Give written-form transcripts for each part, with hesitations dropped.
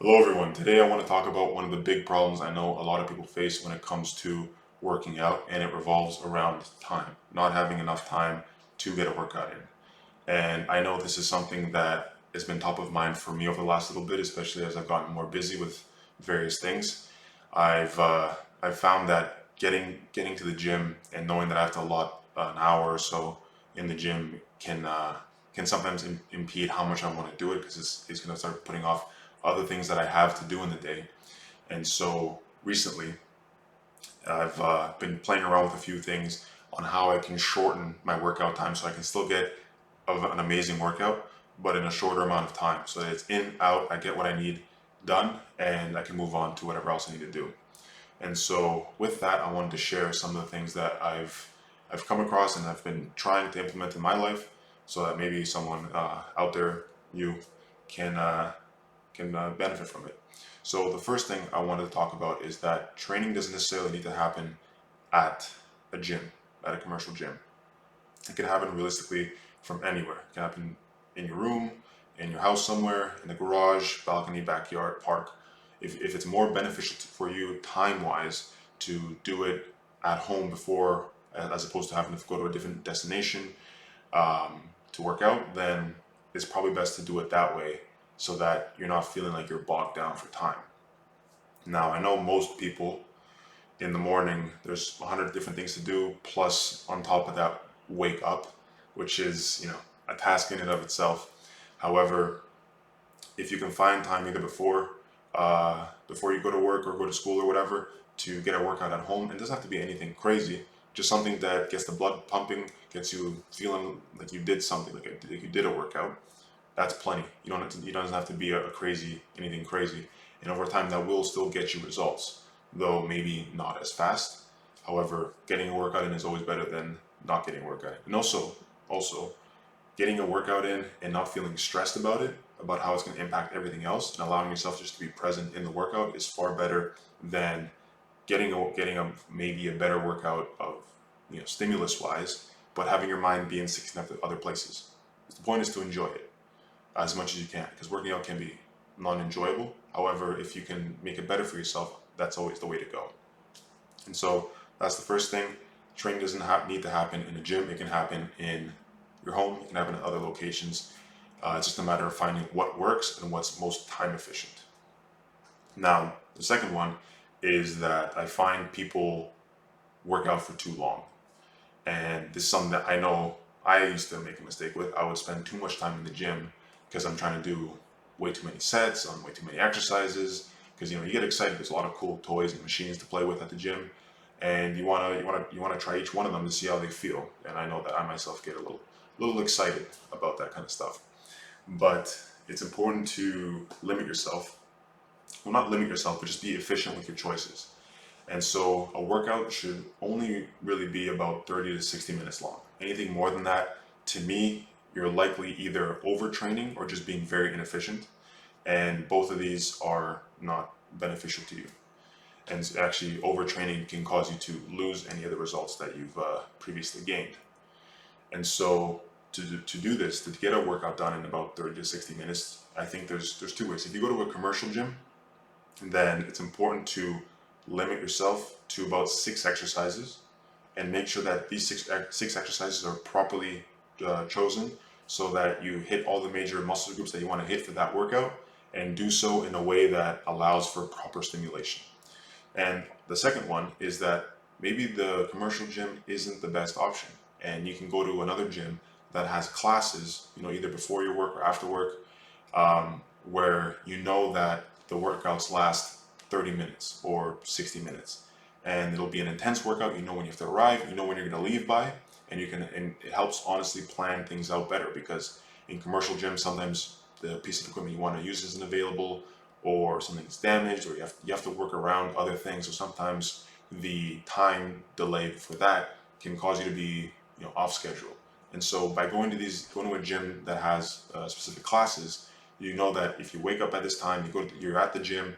Hello, everyone. Today I want to talk about one of the big problems I know a lot of people face when it comes to working out, and it revolves around time, not having enough time to get a workout in. And I know this is something that has been top of mind for me over the last little bit, especially as I've gotten more busy with various things. I've found that getting to the gym and knowing that I have to allot an hour or so in the gym can sometimes impede how much I want to do it because it's going to start putting off other things that I have to do in the day. And so recently, I've been playing around with a few things on how I can shorten my workout time so I can still get an amazing workout, but in a shorter amount of time. So that it's in, out, I get what I need done, and I can move on to whatever else I need to do. And so with that, I wanted to share some of the things that I've come across and I've been trying to implement in my life, so that maybe someone out there, you, can benefit from it. So the first thing I wanted to talk about is that training doesn't necessarily need to happen at a gym, at a commercial gym. It can happen realistically from anywhere. It can happen in your room, in your house somewhere, in the garage, balcony, backyard, park. If it's more beneficial for you time wise to do it at home before, as opposed to having to go to a different destination to work out, then it's probably best to do it that way so that you're not feeling like you're bogged down for time. Now, I know most people in the morning, there's 100 different things to do, plus on top of that, wake up, which is, a task in and of itself. However, if you can find time either before you go to work or go to school or whatever to get a workout at home, it doesn't have to be anything crazy. Just something that gets the blood pumping, gets you feeling like you did something, like you did a workout. That's plenty. You don't have to be a crazy anything crazy, and over time that will still get you results, though maybe not as fast. However, getting a workout in is always better than not getting a workout in. And also getting a workout in and not feeling stressed about it, about how it's going to impact everything else, and allowing yourself just to be present in the workout is far better than getting a maybe a better workout of stimulus wise, but having your mind be in 16 other places. The point is to enjoy it as much as you can, because working out can be non-enjoyable. However, if you can make it better for yourself, that's always the way to go. And so that's the first thing. Training doesn't need to happen in a gym. It can happen in your home. It can happen at other locations. It's just a matter of finding what works and what's most time efficient. Now, the second one is that I find people work out for too long. And this is something that I know I used to make a mistake with. I would spend too much time in the gym because I'm trying to do way too many sets on way too many exercises. Because you get excited. There's a lot of cool toys and machines to play with at the gym, and you wanna try each one of them to see how they feel. And I know that I myself get a little excited about that kind of stuff. But it's important to limit yourself. Well, not limit yourself, but just be efficient with your choices. And so a workout should only really be about 30 to 60 minutes long. Anything more than that, to me, you're likely either overtraining or just being very inefficient. And both of these are not beneficial to you. And actually, overtraining can cause you to lose any of the results that you've previously gained. And so to do this, to get a workout done in about 30 to 60 minutes, I think there's two ways. If you go to a commercial gym, then it's important to limit yourself to about 6 exercises and make sure that these six exercises are properly chosen so that you hit all the major muscle groups that you want to hit for that workout and do so in a way that allows for proper stimulation. And the second one is that maybe the commercial gym isn't the best option and you can go to another gym that has classes, either before your work or after work, where you know that the workouts last 30 minutes or 60 minutes. And it'll be an intense workout. You know when you have to arrive, you know when you're going to leave by, and it helps honestly plan things out better because in commercial gyms, sometimes the piece of equipment you want to use isn't available or something's damaged or you have to work around other things. So sometimes the time delay for that can cause you to be, off schedule. And so by going to a gym that has specific classes, you know that if you wake up at this time, you're at the gym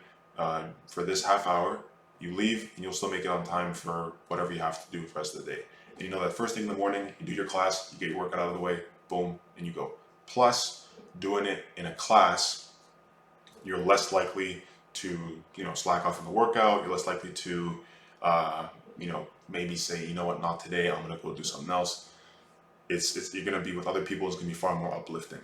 for this half hour, you leave, and you'll still make it on time for whatever you have to do for the rest of the day. And you know that first thing in the morning, you do your class, you get your workout out of the way, boom, and you go. Plus, doing it in a class you're less likely to, slack off in the workout. You're less likely to, maybe say, you know what, not today. I'm gonna go do something else. It's you're gonna be with other people. It's gonna be far more uplifting.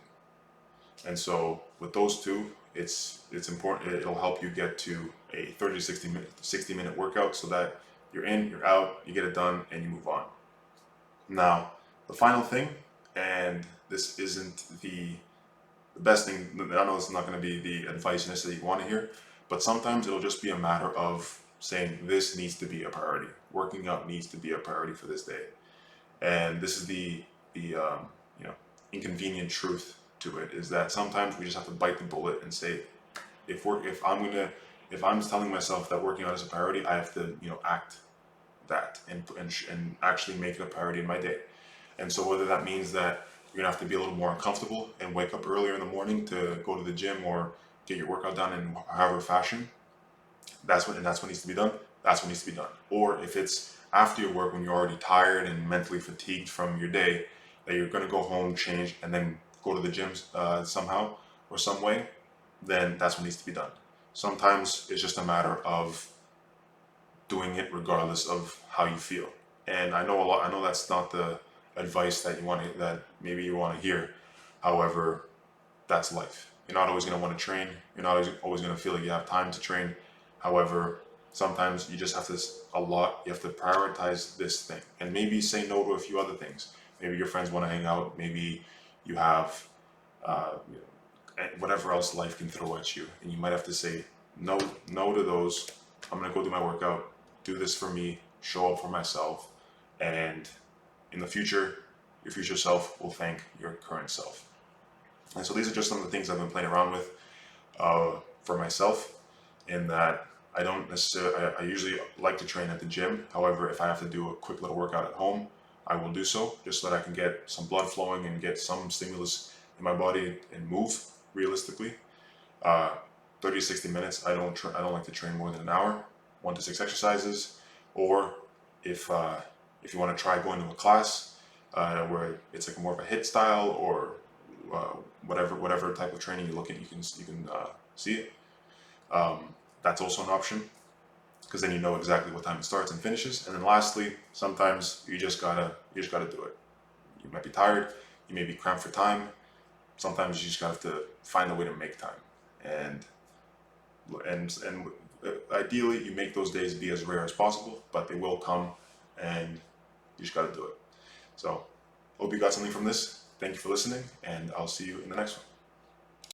And so with those two, it's important. It'll help you get to a 30 to 60 minute workout so that you're in, you're out, you get it done, and you move on. Now, the final thing, and this isn't the best thing. I know it's not going to be the advice necessarily you want to hear, but sometimes it'll just be a matter of saying this needs to be a priority. Working out needs to be a priority for this day, and this is the inconvenient truth to it, is that sometimes we just have to bite the bullet and say, if I'm telling myself that working out is a priority, I have to act that and actually make it a priority in my day. And so whether that means that you're gonna have to be a little more uncomfortable and wake up earlier in the morning to go to the gym or get your workout done in however fashion, that's what needs to be done. That's what needs to be done. Or if it's after your work when you're already tired and mentally fatigued from your day, that you're gonna go home, change, and then go to the gym somehow or some way, then that's what needs to be done. Sometimes it's just a matter of doing it regardless of how you feel. And I know that's not the advice that maybe you want to hear. However, that's life. You're not always going to want to train. You're not always going to feel like you have time to train. However, sometimes you just have to you have to prioritize this thing and maybe say no to a few other things. Maybe your friends want to hang out. Maybe you have whatever else life can throw at you, and you might have to say no to those. I'm going to go do my workout, do this for me, show up for myself, and in the future, your future self will thank your current self. And so these are just some of the things I've been playing around with for myself, in that I don't necessarily, I usually like to train at the gym. However, if I have to do a quick little workout at home, I will do so, just so that I can get some blood flowing and get some stimulus in my body and move realistically. 30 to 60 minutes. I don't like to train more than an hour, 1 to 6 exercises. Or if you want to try going to a class where it's like more of a HIIT style, or whatever type of training you're looking, you can see it. That's also an option, because then you know exactly what time it starts and finishes. And then lastly, sometimes you just gotta do it. You might be tired, you may be cramped for time. Sometimes you just have to find a way to make time, and ideally you make those days be as rare as possible, but they will come, and you just got to do it. So hope you got something from this. Thank you for listening, and I'll see you in the next one.